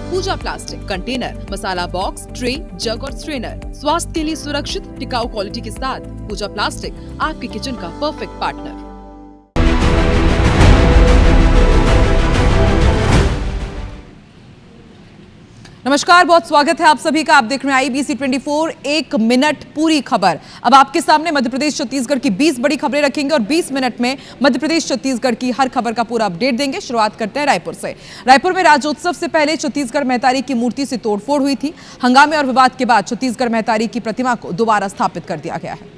पूजा plastic, container, मसाला box, tray, जग और strainer. स्वास्थ्य के लिए सुरक्षित, टिकाऊ क्वालिटी के साथ पूजा प्लास्टिक आपके किचन का परफेक्ट पार्टनर। नमस्कार, बहुत स्वागत है आप सभी का। आप देख रहे हैं IBC 24 एक मिनट पूरी खबर। अब आपके सामने मध्य प्रदेश छत्तीसगढ़ की 20 बड़ी खबरें रखेंगे और 20 मिनट में मध्य प्रदेश छत्तीसगढ़ की हर खबर का पूरा अपडेट देंगे। शुरुआत करते हैं रायपुर से। रायपुर में राज्योत्सव से पहले छत्तीसगढ़ महतारी की मूर्ति से तोड़फोड़ हुई थी। हंगामे और विवाद के बाद छत्तीसगढ़ महतारी की प्रतिमा को दोबारा स्थापित कर दिया गया है।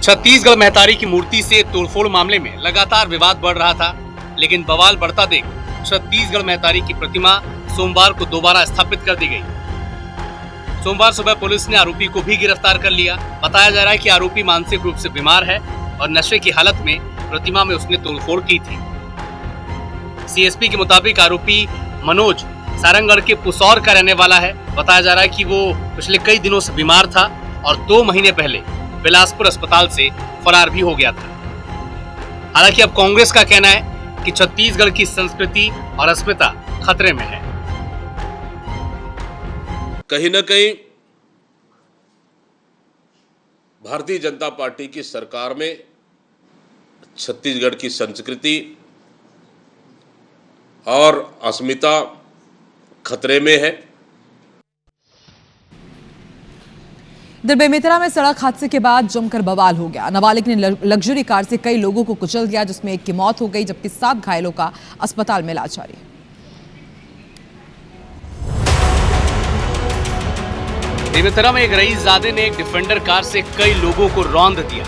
छत्तीसगढ़ महतारी की मूर्ति से तोड़फोड़ मामले में लगातार विवाद बढ़ रहा था, लेकिन बवाल बढ़ता देख छत्तीसगढ़ महतारी की प्रतिमा सोमवार को दोबारा स्थापित कर दी गई। सोमवार सुबह पुलिस ने आरोपी को भी गिरफ्तार कर लिया। बताया जा रहा है कि आरोपी मानसिक रूप से बीमार है और नशे की हालत में प्रतिमा में उसने तोड़फोड़ की थी। CSP के मुताबिक आरोपी मनोज सारंगगढ़ के पुसौर का रहने वाला है। बताया जा रहा है कि वो पिछले कई दिनों से बीमार था और 2 महीने पहले बिलासपुर अस्पताल से फरार भी हो गया था। हालांकि अब कांग्रेस का कहना है कि छत्तीसगढ़ की संस्कृति और अस्मिता खतरे में है। कहीं न कहीं भारतीय जनता पार्टी की सरकार में छत्तीसगढ़ की संस्कृति और अस्मिता खतरे में है। इधर बेमेतरा में सड़क हादसे के बाद जमकर बवाल हो गया। नाबालिग ने लग्जरी कार से कई लोगों को कुचल दिया, जिसमें एक की मौत हो गई जबकि 7 घायलों का अस्पताल में इलाज जारी है। बेमेतरा में एक रईसजादे ने एक डिफेंडर कार से कई लोगों को रौंद दिया।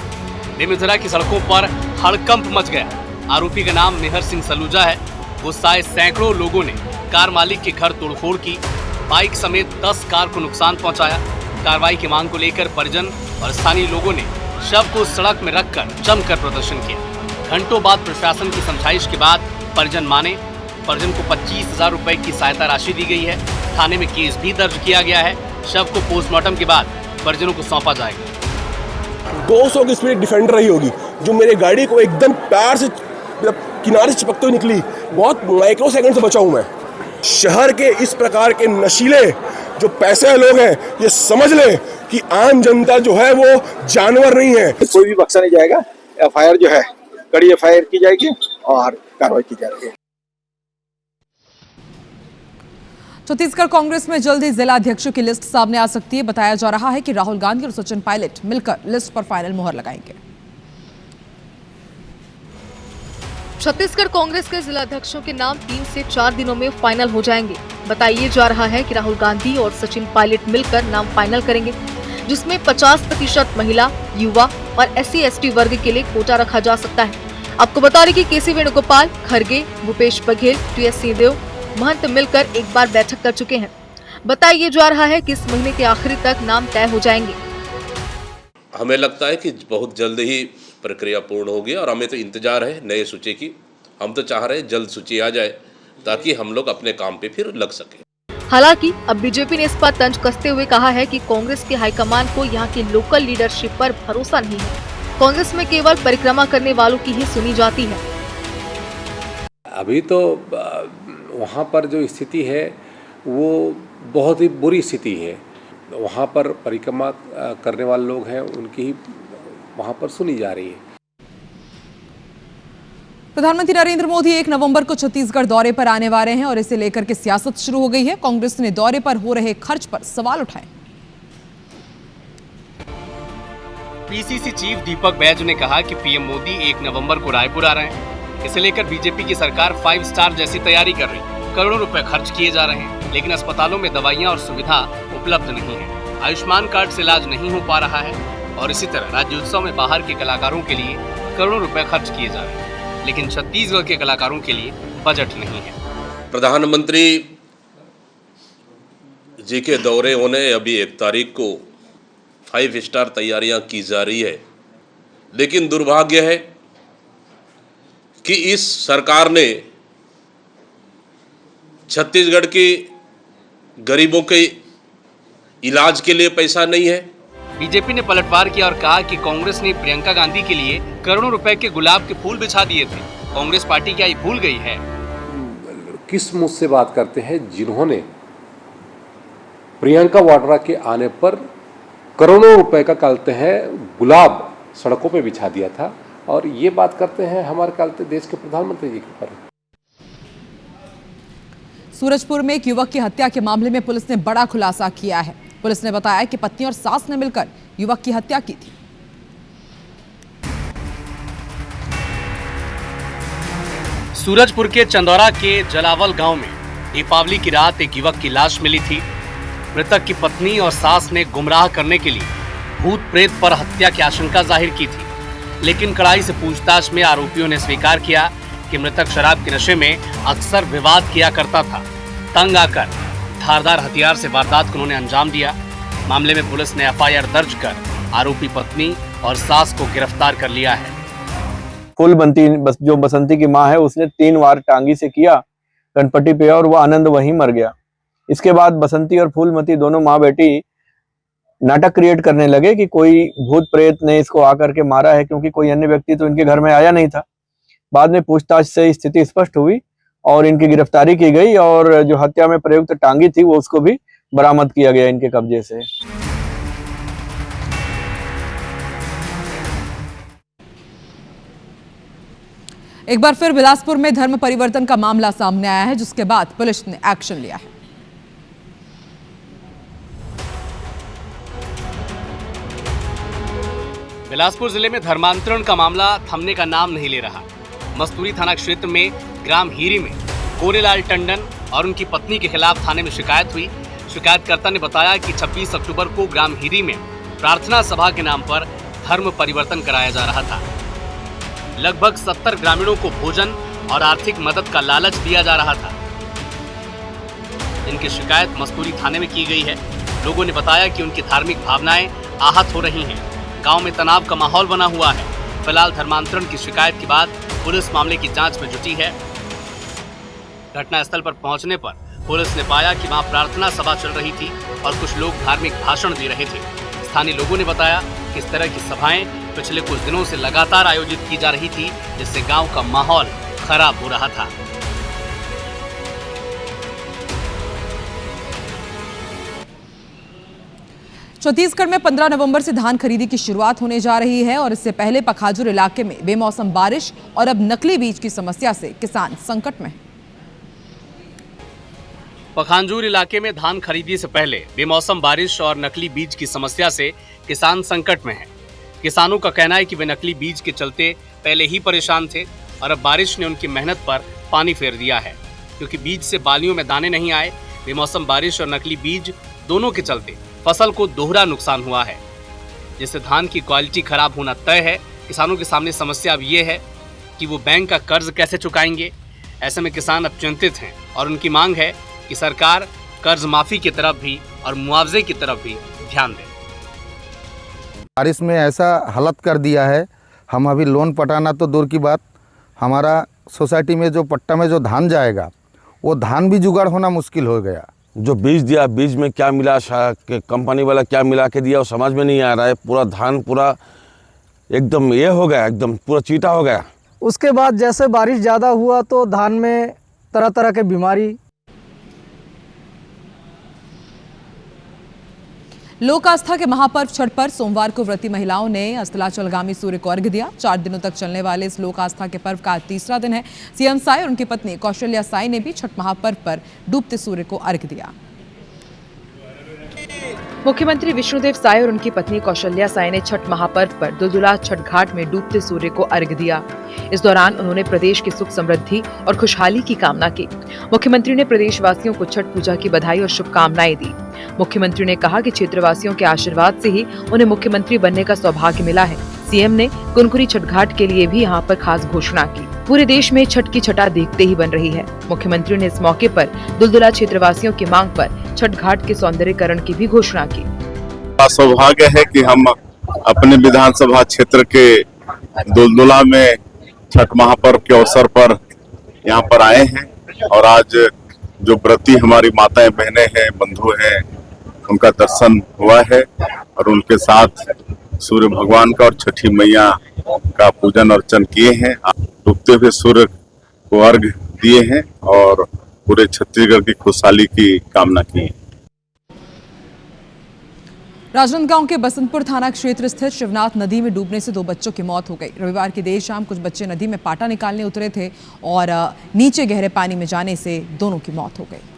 बेमेतरा की सड़कों पर हड़कंप मच गया। आरोपी का नाम मेहर सिंह सलूजा है। गुस्साए सैकड़ों लोगों ने कार मालिक के घर तोड़फोड़ की। बाइक समेत 10 कार को नुकसान पहुंचाया। कार्रवाई की मांग को लेकर परिजन और स्थानीय लोगों ने शव को सड़क में रखकर जमकर प्रदर्शन किया। घंटों बाद प्रशासन की समझाइश के बाद परिजन माने। परिजन को 25,000 रुपए की सहायता राशि दी गई है। थाने में केस भी दर्ज किया गया है। शव को पोस्टमार्टम के बाद परिजनों को सौंपा जाएगा। 200 की स्पीड डिफेंडर रही होगी जो मेरी गाड़ी को एकदम पैर से किनारे से चिपकते हुए निकली। बहुत माइक्रो सेकंड से बचा हूं मैं। शहर के इस प्रकार के नशीले जो पैसे लोग हैं, ये समझ लें कि आम जनता जो है वो जानवर नहीं है। कोई भी बख्शा नहीं जाएगा। FIR जो है कड़ी FIR की जाएगी और कार्रवाई की जाएगी। छत्तीसगढ़ कांग्रेस में जल्द ही जिला अध्यक्षों की लिस्ट सामने आ सकती है। बताया जा रहा है कि राहुल गांधी और सचिन पायलट मिलकर लिस्ट पर फाइनल मुहर लगाएंगे। छत्तीसगढ़ कांग्रेस के जिला अध्यक्षों के नाम 3 से 4 दिनों में फाइनल हो जाएंगे। बताइए जा रहा है कि राहुल गांधी और सचिन पायलट मिलकर नाम फाइनल करेंगे, जिसमें 50% महिला, युवा और SC/ST वर्ग के लिए कोटा रखा जा सकता है। आपको बता दें कि KC वेणुगोपाल, खरगे, भूपेश बघेल, TS सिंहदेव, महंत मिलकर एक बार बैठक कर चुके हैं। बताइए जा रहा है कि इस महीने के आखिरी तक नाम तय हो जाएंगे। हमें लगता है कि बहुत जल्द ही प्रक्रिया पूर्ण होगी और हमें तो इंतजार है नए सूची की। हम तो चाह रहे हैं जल्द सूची आ जाए ताकि हम लोग अपने काम पे फिर लग सके। हालांकि अब बीजेपी ने इस पर तंज कसते हुए कहा है कि कांग्रेस के हाईकमान को यहाँ की लोकल लीडरशिप पर भरोसा नहीं है। कांग्रेस में केवल परिक्रमा करने वालों की ही सुनी जाती है। अभी तो वहाँ पर जो स्थिति है वो बहुत ही बुरी स्थिति है। वहाँ पर परिक्रमा करने वाले लोग हैं, उनकी ही वहाँ पर सुनी जा रही है। प्रधानमंत्री नरेंद्र मोदी 1 नवंबर को छत्तीसगढ़ दौरे पर आने वाले हैं और इसे लेकर के सियासत शुरू हो गई है। कांग्रेस ने दौरे पर हो रहे खर्च पर सवाल उठाए। PCC चीफ दीपक बैज ने कहा कि PM मोदी 1 नवंबर को रायपुर आ रहे हैं। इसे लेकर बीजेपी की सरकार 5 स्टार जैसी तैयारी कर रही है। करोड़ों रुपए खर्च किए जा रहे हैं, लेकिन अस्पतालों में दवाइयां और सुविधा उपलब्ध नहीं है। आयुष्मान कार्ड से इलाज नहीं हो पा रहा है और इसी तरह राज्योत्सव में बाहर के कलाकारों के लिए करोड़ों रुपए खर्च किए जा रहे हैं, लेकिन छत्तीसगढ़ के कलाकारों के लिए बजट नहीं है। प्रधानमंत्री जी के दौरे होने अभी 1 तारीख को 5 स्टार तैयारियां की जा रही है, लेकिन दुर्भाग्य है कि इस सरकार ने छत्तीसगढ़ के गरीबों के इलाज के लिए पैसा नहीं है, बीजेपी ने पलटवार किया और कहा कि कांग्रेस ने प्रियंका गांधी के लिए करोड़ों रुपए के गुलाब के फूल बिछा दिए थे। कांग्रेस पार्टी क्या ये भूल गई है? किस मुझ से बात करते हैं जिन्होंने प्रियंका वाड्रा के आने पर करोड़ों रुपए का कहते हैं गुलाब सड़कों पे बिछा दिया था, और ये बात करते हैं हमारे कहते देश के प्रधानमंत्री जी के ऊपर। सूरजपुर में एक युवक की हत्या के मामले में पुलिस ने बड़ा खुलासा किया है। पुलिस ने बताया कि पत्नी और सास ने मिलकर युवक की हत्या की थी। सूरजपुर के चंदौरा के जलावल गांव में दीपावली की रात एक युवक की लाश मिली थी। मृतक की पत्नी और सास ने गुमराह करने के लिए भूत प्रेत पर हत्या की आशंका जाहिर की थी, लेकिन कड़ाई से पूछताछ में आरोपियों ने स्वीकार किया कि मृतक शराब के नशे में अक्सर विवाद किया करता था। तंग आकर धारदार हथियार से वारदात को उन्होंने अंजाम दिया। मामले में पुलिस ने एफआईआर दर्ज कर आरोपी पत्नी और सास को गिरफ्तार कर लिया है। फूलबंती जो बसंती की मां है, उसने 3 वार टांगी से किया गणपति पे और वो आनंद वहीं मर गया। इसके बाद बसंती और फूलमती दोनों माँ बेटी नाटक क्रिएट करने लगे कि कोई भूत प्रेत ने इसको आकर के मारा है, क्योंकि कोई अन्य व्यक्ति तो इनके घर में आया नहीं था। बाद में पूछताछ से स्थिति स्पष्ट हुई और इनकी गिरफ्तारी की गई, और जो हत्या में प्रयुक्त टांगी थी वो उसको भी बरामद किया गया इनके कब्जे से। एक बार फिर बिलासपुर में धर्म परिवर्तन का मामला सामने आया है, जिसके बाद पुलिस ने एक्शन लिया है। बिलासपुर जिले में धर्मांतरण का मामला थमने का नाम नहीं ले रहा। मस्तूरी थाना क्षेत्र में ग्राम हीरी में गोरेलाल टंडन और उनकी पत्नी के खिलाफ थाने में शिकायत हुई। शिकायतकर्ता ने बताया कि 26 अक्टूबर को ग्राम हीरी में प्रार्थना सभा के नाम पर धर्म परिवर्तन कराया जा रहा था। लगभग 70 ग्रामीणों को भोजन और आर्थिक मदद का लालच दिया जा रहा था। इनकी शिकायत मस्तूरी थाने में की गई है। लोगों ने बताया कि उनकी धार्मिक भावनाएं आहत हो रही हैं। गांव में तनाव का माहौल बना हुआ है। फिलहाल धर्मांतरण की शिकायत के बाद पुलिस मामले की जांच में जुटी है। घटनास्थल पर पहुंचने पर पुलिस ने पाया कि वहां प्रार्थना सभा चल रही थी और कुछ लोग धार्मिक भाषण दे रहे थे। स्थानीय लोगों ने बताया कि इस तरह की सभाएं पिछले कुछ दिनों से लगातार आयोजित की जा रही थी, जिससे गांव का माहौल खराब हो रहा था। छत्तीसगढ़ में 15 नवंबर से धान खरीदी की शुरुआत होने जा रही है, और इससे पहले पखाजूर इलाके में बेमौसम बारिश और अब नकली बीज की समस्या से किसान संकट में। पखांजूर इलाके में धान खरीदी से पहले बेमौसम बारिश और नकली बीज की समस्या से किसान संकट में हैं। किसानों का कहना है कि वे नकली बीज के चलते पहले ही परेशान थे और अब बारिश ने उनकी मेहनत पर पानी फेर दिया है, क्योंकि बीज से बालियों में दाने नहीं आए। बेमौसम बारिश और नकली बीज दोनों के चलते फसल को दोहरा नुकसान हुआ है, जिससे धान की क्वालिटी खराब होना तय है। किसानों के सामने समस्या अब ये है कि वो बैंक का कर्ज कैसे चुकाएंगे। ऐसे में किसान अब चिंतित हैं और उनकी मांग है कि सरकार कर्ज माफी की तरफ भी और मुआवजे की तरफ भी ध्यान दे। बारिश में ऐसा हालत कर दिया है, हम अभी लोन पटाना तो दूर की बात, हमारा सोसाइटी में जो पट्टा में जो धान जाएगा वो धान भी जुगाड़ होना मुश्किल हो गया। जो बीज दिया, बीज में क्या मिला, कंपनी वाला क्या मिला के दिया वो समझ में नहीं आ रहा है। पूरा धान पूरा एकदम ये हो गया, एकदम पूरा चीटा हो गया। उसके बाद जैसे बारिश ज़्यादा हुआ तो धान में तरह तरह के बीमारी। लोक आस्था के महापर्व छठ पर सोमवार को व्रती महिलाओं ने अस्ताचलगामी सूर्य को अर्घ्य दिया। 4 दिनों तक चलने वाले इस लोक आस्था के पर्व का आज तीसरा दिन है। सीएम साय और उनकी पत्नी कौशल्या साय ने भी छठ महापर्व पर डूबते सूर्य को अर्घ्य दिया। मुख्यमंत्री विष्णुदेव साय और उनकी पत्नी कौशल्या साय ने छठ महापर्व पर दुलदुला छठ घाट में डूबते सूर्य को अर्घ्य दिया। इस दौरान उन्होंने प्रदेश की सुख समृद्धि और खुशहाली की कामना की। मुख्यमंत्री ने प्रदेशवासियों को छठ पूजा की बधाई और शुभकामनाएं दी। मुख्यमंत्री ने कहा कि क्षेत्रवासियों के आशीर्वाद से ही उन्हें मुख्यमंत्री बनने का सौभाग्य मिला है। सीएम ने कुनकुरी छठ घाट के लिए भी यहाँ पर खास घोषणा की। पूरे देश में छठ की छटा देखते ही बन रही है। मुख्यमंत्री ने इस मौके पर दुलदुला क्षेत्रवासियों की मांग पर छठ घाट के सौंदर्यीकरण की भी घोषणा की। सौभाग्य है कि हम अपने विधानसभा क्षेत्र के दुलदुला में छठ महापर्व के अवसर पर यहाँ पर आए हैं और आज जो व्रती हमारी माताएं बहनें हैं, बंधु हैं, उनका दर्शन हुआ है और उनके साथ सूर्य भगवान का और छठी मैया का पूजन अर्चन किए हैं। डूबते हुए सूर्य को अर्घ दिए हैं और पूरे छत्तीसगढ़ की खुशहाली की कामना की है। राजनांदगांव के बसंतपुर थाना क्षेत्र स्थित शिवनाथ नदी में डूबने से 2 बच्चों की मौत हो गई। रविवार की देर शाम कुछ बच्चे नदी में पाटा निकालने उतरे थे और नीचे गहरे पानी में जाने से दोनों की मौत हो गई।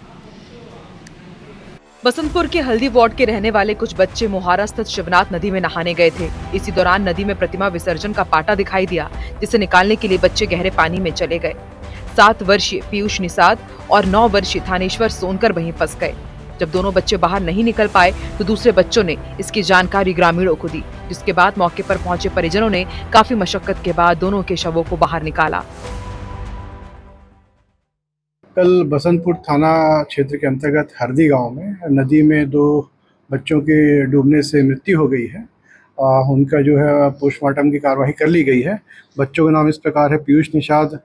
बसंतपुर के हल्दी वार्ड के रहने वाले कुछ बच्चे मोहारा स्थित शिवनाथ नदी में नहाने गए थे। इसी दौरान नदी में प्रतिमा विसर्जन का पाटा दिखाई दिया, जिसे निकालने के लिए बच्चे गहरे पानी में चले गए। 7 वर्षीय पीयूष निषाद और 9 वर्षीय थानेश्वर सोनकर वहीं फंस गए। जब दोनों बच्चे बाहर नहीं निकल पाए तो दूसरे बच्चों ने इसकी जानकारी ग्रामीणों को दी, जिसके बाद मौके पर पहुंचे परिजनों ने काफी मशक्कत के बाद दोनों के शवों को बाहर निकाला। कल बसंतपुर थाना क्षेत्र के अंतर्गत हरदी गांव में नदी में 2 बच्चों के डूबने से मृत्यु हो गई है। उनका जो है पोस्टमार्टम की कार्रवाई कर ली गई है। बच्चों के नाम इस प्रकार है: पीयूष निषाद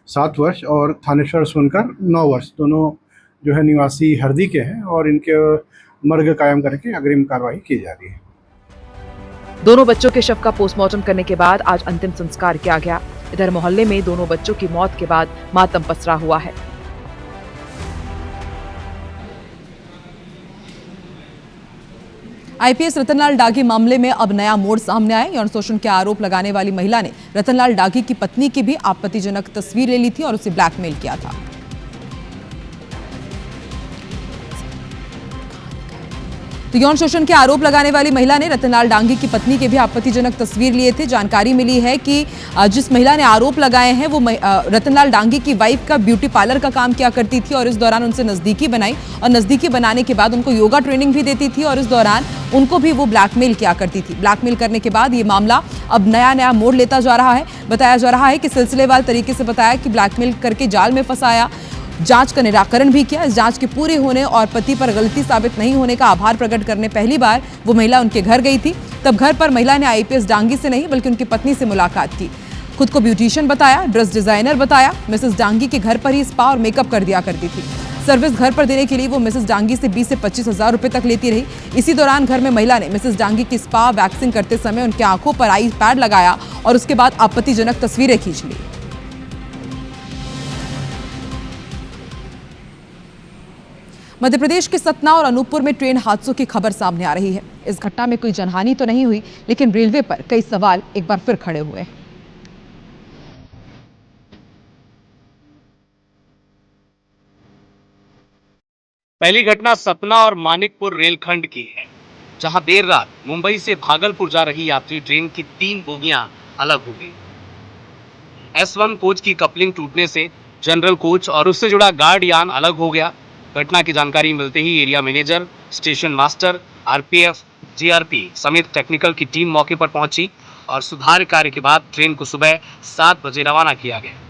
7 वर्ष और थानेश्वर सोनकर 9 वर्ष। दोनों जो है निवासी हरदी के हैं और इनके मर्ग कायम करके अग्रिम कार्रवाई की जा रही है। दोनों बच्चों के शव का पोस्टमार्टम करने के बाद आज अंतिम संस्कार किया गया। इधर मोहल्ले में दोनों बच्चों की मौत के बाद मातम पसरा हुआ है। आईपीएस रतनलाल डागी मामले में अब नया मोड़ सामने आया। यौन शोषण के आरोप लगाने वाली महिला ने रतनलाल डागी की पत्नी की भी आपत्तिजनक तस्वीर ले ली थी और उसे ब्लैकमेल किया था। तो यौन शोषण के आरोप लगाने वाली महिला ने रतनलाल डांगी की पत्नी के भी आपत्तिजनक तस्वीर लिए थे। जानकारी मिली है कि जिस महिला ने आरोप लगाए हैं वो रतनलाल डांगी की वाइफ का ब्यूटी पार्लर का काम किया करती थी और इस दौरान उनसे नजदीकी बनाई और नजदीकी बनाने के बाद उनको योगा ट्रेनिंग भी देती थी और इस दौरान उनको भी वो ब्लैकमेल किया करती थी। ब्लैकमेल करने के बाद ये मामला अब नया मोड़ लेता जा रहा है। बताया जा रहा है कि सिलसिलेवार तरीके से बताया कि ब्लैकमेल करके जाल में फंसाया, जांच का निराकरण भी किया। इस जांच के पूरे होने और पति पर गलती साबित नहीं होने का आभार प्रकट करने पहली बार वो महिला उनके घर गई थी। तब घर पर महिला ने आईपीएस डांगी से नहीं बल्कि उनकी पत्नी से मुलाकात की। खुद को ब्यूटिशियन बताया, ड्रेस डिजाइनर बताया। मिसेस डांगी के घर पर ही स्पा और मेकअप कर दिया करती थी। सर्विस घर पर देने के लिए वो मिसेस डांगी से 20 से 25 हजार रुपए तक लेती रही। इसी दौरान घर में महिला ने मिसेस डांगी की स्पा वैक्सिंग करते समय उनकी आंखों पर आई पैड लगाया और उसके बाद आपत्तिजनक तस्वीरें खींच ली। मध्य प्रदेश के सतना और अनूपपुर में ट्रेन हादसों की खबर सामने आ रही है। इस घटना में कोई जनहानि तो नहीं हुई, लेकिन रेलवे पर कई सवाल एक बार फिर खड़े हुए हैं। पहली घटना सतना और मानिकपुर रेलखंड की है, जहां देर रात मुंबई से भागलपुर जा रही यात्री ट्रेन की 3 बोगियां अलग हो गई। S1 कोच की कपलिंग टूटने से जनरल कोच और उससे जुड़ा गार्ड यान अलग हो गया। घटना की जानकारी मिलते ही area manager, station master, RPF, GRP समेत टेक्निकल की टीम मौके पर पहुंची और सुधार कार्य के बाद ट्रेन को सुबह 7 बजे रवाना किया गया।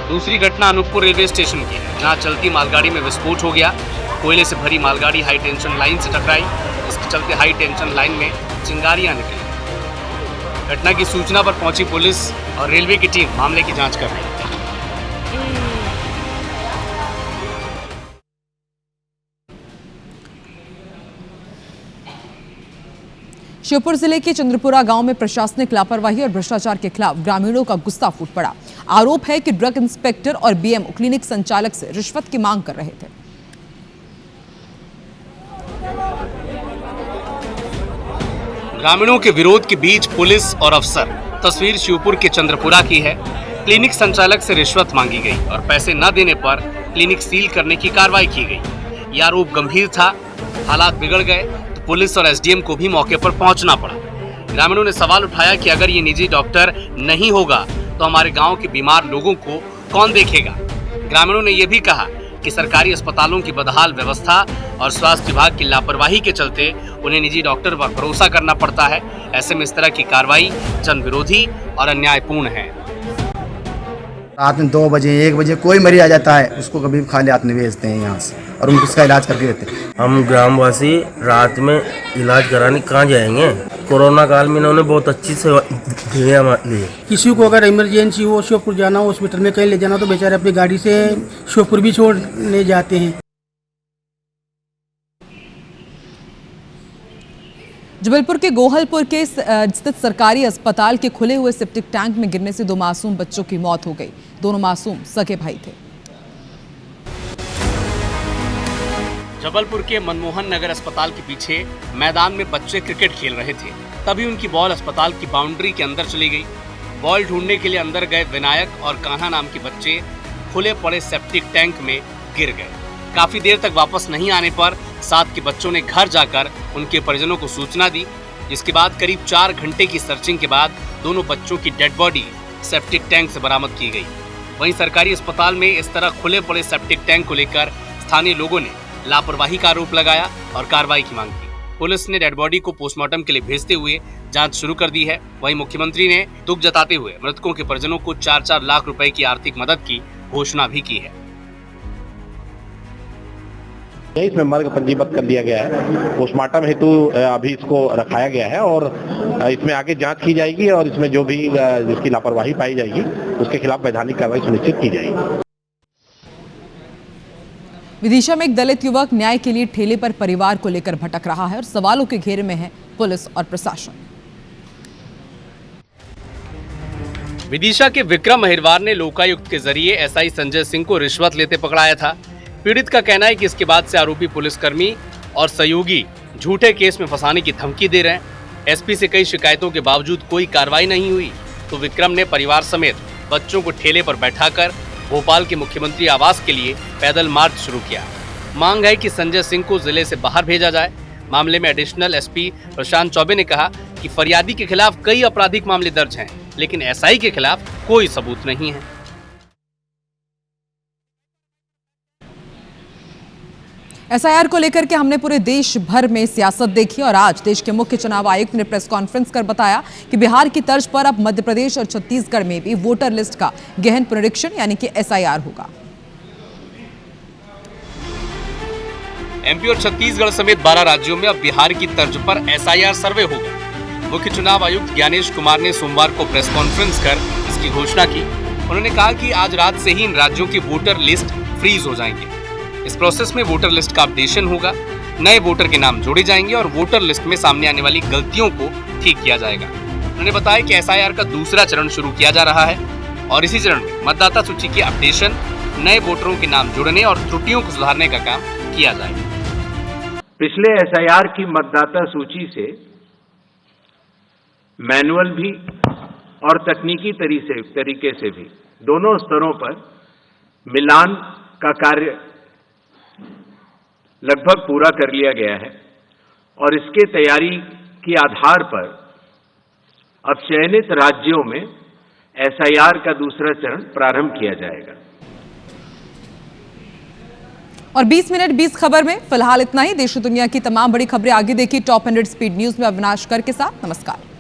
दूसरी घटना अनूपपुर रेलवे स्टेशन की है, जहां चलती मालगाड़ी में विस्फोट हो गया। कोयले से भरी मालगाड़ी हाई टेंशन लाइन से टकराई। इसके चलते हाई टेंशन लाइन में चिंगारियां निकली। घटना की सूचना पर पहुंची पुलिस और रेलवे की टीम मामले की जांच कर रही है। श्योपुर जिले के चंद्रपुरा गांव में प्रशासनिक लापरवाही और भ्रष्टाचार के खिलाफ ग्रामीणों का गुस्सा फूट पड़ा। आरोप है कि ड्रग इंस्पेक्टर और बीएमओ क्लिनिक संचालक से रिश्वत की मांग कर रहे थे। ग्रामीणों के विरोध के बीच पुलिस और अफसर। तस्वीर श्योपुर के चंद्रपुरा की है। क्लिनिक संचालक से रिश्वत मांगी गई और पैसे न देने पर क्लिनिक सील करने की कार्रवाई की गई। यह आरोप गंभीर था। हालात बिगड़ गए तो पुलिस और एसडीएम को भी मौके पर पहुंचना पड़ा। ग्रामीणों ने सवाल उठाया कि अगर ये निजी डॉक्टर नहीं होगा तो हमारे गांव के बीमार लोगों को कौन देखेगा। ग्रामीणों ने यह भी कहा कि सरकारी अस्पतालों की बदहाल व्यवस्था और स्वास्थ्य विभाग की लापरवाही के चलते उन्हें निजी डॉक्टर पर भरोसा करना पड़ता है। ऐसे में इस तरह की कार्रवाई जन विरोधी और अन्यायपूर्ण है। रात में 2 बजे 1 बजे कोई मरीज आ जाता है, उसको कभी खाली हाथ नहीं भेजते हैं यहाँ से और उनको उसका इलाज करके देते हैं। हम ग्रामवासी रात में इलाज कराने कहाँ जाएंगे? कोरोना काल में इन्होंने बहुत अच्छी सेवा दी है हमारे लिए। किसी को अगर इमरजेंसी हो, श्योपुर जाना हो, हॉस्पिटल में कहीं ले जाना तो बेचारे अपनी गाड़ी से श्योपुर भी छोड़ने जाते हैं। जबलपुर के गोहलपुर के स्थित सरकारी अस्पताल के खुले हुए सेप्टिक टैंक में गिरने से 2 मासूम बच्चों की मौत हो गई। दोनों मासूम सगे भाई थे। जबलपुर के मनमोहन नगर अस्पताल के पीछे मैदान में बच्चे क्रिकेट खेल रहे थे, तभी उनकी बॉल अस्पताल की बाउंड्री के अंदर चली गई। बॉल ढूंढने के लिए अंदर गए विनायक और कान्हा नाम के बच्चे खुले पड़े सेप्टिक टैंक में गिर गए। काफी देर तक वापस नहीं आने पर साथ के बच्चों ने घर जाकर उनके परिजनों को सूचना दी, जिसके बाद करीब 4 घंटे की सर्चिंग के बाद दोनों बच्चों की डेड बॉडी सेप्टिक टैंक से बरामद की गई। वहीं सरकारी अस्पताल में इस तरह खुले पड़े सेप्टिक टैंक को लेकर स्थानीय लोगों ने लापरवाही का आरोप लगाया और कार्रवाई की मांग की। पुलिस ने डेड बॉडी को पोस्टमार्टम के लिए भेजते हुए जांच शुरू कर दी है। वहीं मुख्यमंत्री ने दुख जताते हुए मृतकों के परिजनों को 4-4 लाख रुपए की आर्थिक मदद की घोषणा भी की है। इसमें मर्ग पंजीबद्ध कर दिया गया है। पोस्टमार्टम हेतु अभी इसको रखाया गया है और इसमें आगे जांच की जाएगी और इसमें जो भी जिसकी लापरवाही पाई जाएगी उसके खिलाफ वैधानिक कार्रवाई सुनिश्चित की जाएगी। विदिशा में एक दलित युवक न्याय के लिए ठेले पर परिवार को लेकर भटक रहा है और सवालों के घेरे में है पुलिस और प्रशासन। विदिशा के विक्रम अहिरवार ने लोकायुक्त के जरिए एसआई संजय सिंह को रिश्वत लेते पकड़ाया था। पीड़ित का कहना है कि इसके बाद से आरोपी पुलिसकर्मी और सहयोगी झूठे केस में फंसाने की धमकी दे रहे हैं। एसपी से कई शिकायतों के बावजूद कोई कार्रवाई नहीं हुई तो विक्रम ने परिवार समेत बच्चों को ठेले पर बैठाकर भोपाल के मुख्यमंत्री आवास के लिए पैदल मार्च शुरू किया। मांग है कि संजय सिंह को जिले से बाहर भेजा जाए। मामले में एडिशनल एसपी प्रशांत चौबे ने कहा कि फरियादी के खिलाफ कई आपराधिक मामले दर्ज हैं, लेकिन एसआई के खिलाफ कोई सबूत नहीं है। एसआईआर को लेकर के हमने पूरे देश भर में सियासत देखी और आज देश के मुख्य चुनाव आयुक्त ने प्रेस कॉन्फ्रेंस कर बताया कि बिहार की तर्ज पर अब मध्य प्रदेश और छत्तीसगढ़ में भी वोटर लिस्ट का गहन पुनरीक्षण यानी कि एसआईआर होगा। एमपी और छत्तीसगढ़ समेत 12 राज्यों में अब बिहार की तर्ज पर एसआईआर सर्वे होगा। मुख्य चुनाव आयुक्त ज्ञानेश कुमार ने सोमवार को प्रेस कॉन्फ्रेंस कर इसकी घोषणा की। उन्होंने कहा कि आज रात से ही इन राज्यों की वोटर लिस्ट फ्रीज हो जाएंगे। इस प्रोसेस में वोटर लिस्ट का अपडेशन होगा, नए वोटर के नाम जोड़े जाएंगे और वोटर लिस्ट में सामने आने वाली गलतियों को ठीक किया जाएगा। उन्होंने बताया कि एसआईआर का दूसरा चरण शुरू किया जा रहा है और इसी चरण में मतदाता सूची के अपडेशन, नए वोटरों के नाम जोड़ने और त्रुटियों को सुधारने का काम किया जाएगा। पिछले एसआईआर की मतदाता सूची से मैनुअल भी और तकनीकी तरीके से भी दोनों स्तरों पर मिलान का कार्य लगभग पूरा कर लिया गया है और इसके तैयारी के आधार पर अब चयनित राज्यों में एसआईआर का दूसरा चरण प्रारंभ किया जाएगा। और 20 मिनट 20 खबर में फिलहाल इतना ही। देश और दुनिया की तमाम बड़ी खबरें आगे देखिए टॉप 100 स्पीड न्यूज में अविनाश कर के साथ। नमस्कार।